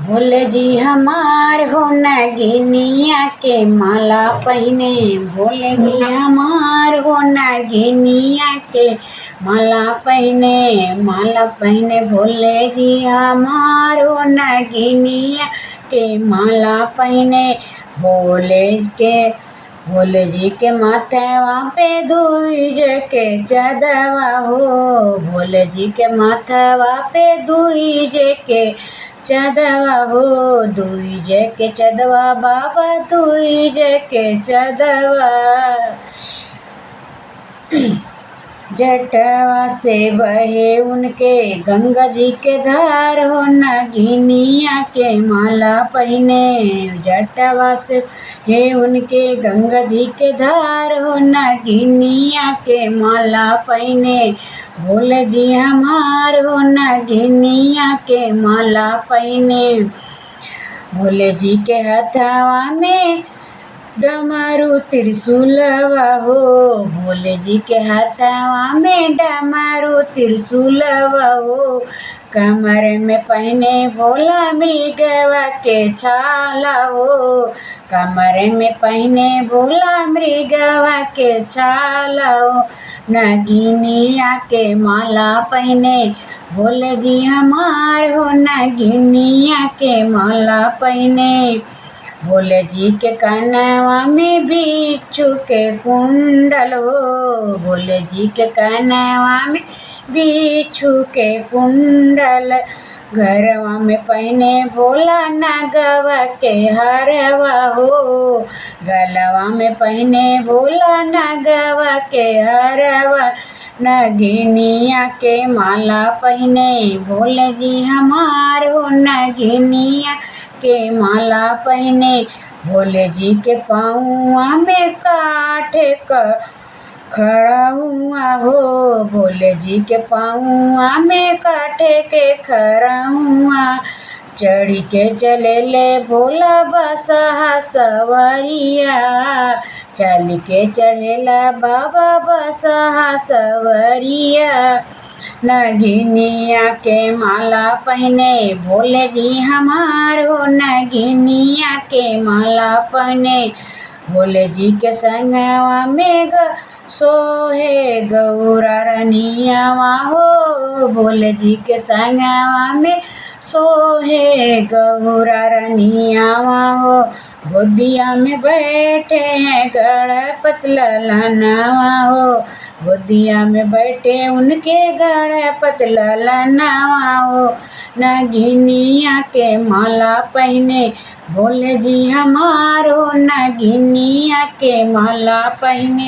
भोले जी हमार हो नगिनिया के माला पहिने। भोले जी हमार हो नगिनिया के माला पहिने भोले जी हमार हो नगिनिया के माला पहिने। भोले जी के माथवा पे दूज के चदवा हो। भोले जी के माथवा पे दूज के चदवा हो। दूज के चदवा बाबा दूज के चदवा। जटवा से बहे उनके गंगा जी के धार हो नगिनिया के माला पहिने। जटवा से हे उनके गंगा जी के धार हो नगिनिया के माला पहिने। भोले जी हमार हो नगिनिया के माला पहिने। भोले जी के हथवा में डमरू त्रिशूलवा हो। भोले जी के हथवा में डमरू त्रिशूलवा हो। कमर में पहने भोला मृगवा के छाला हो। कमर में पहने भोला मृगवा के छाला हो। नगिनिया के माला पहिने। भोले जी हमार हो नगिनिया के माला पहिने। भोले जी के कनवा में बिच्छू के कुंडल हो। भोले जी के कनवा में बिच्छू के कुंडल। घरवा में पहने भोला नगवा के हरवा हो। गलवा में पहने भोला नगवा के हरवा। नगिनिया के माला पहिने। भोले जी हमार हो नगिनिया के माला पहिने। भोले जी के पाँवा में काठ का खड़ा हुआ हो। भोले जी के पाँवा में काठ के खड़ा हुआ। चढ़ी के चले ले भोला बसहा सवरिया। चल के चढ़ेला बाबा बसहा सवरिया। नगिनिया के माला पहिने। भोले जी हमार हो नगिनिया के माला पहिने। भोले जी के संगवा में सोहे गौरा रनियावा हो। भोले जी के संगवा में सोहे गौरा रनियावा हो। गोदिया में बैठे हैं गणपति ललनावा हो। गोदिया में बैठे उनके गणपति ललनावा हो। नगिनिया के माला पहिने। भोले जी हमार हो नगिनिया के माला पहिने।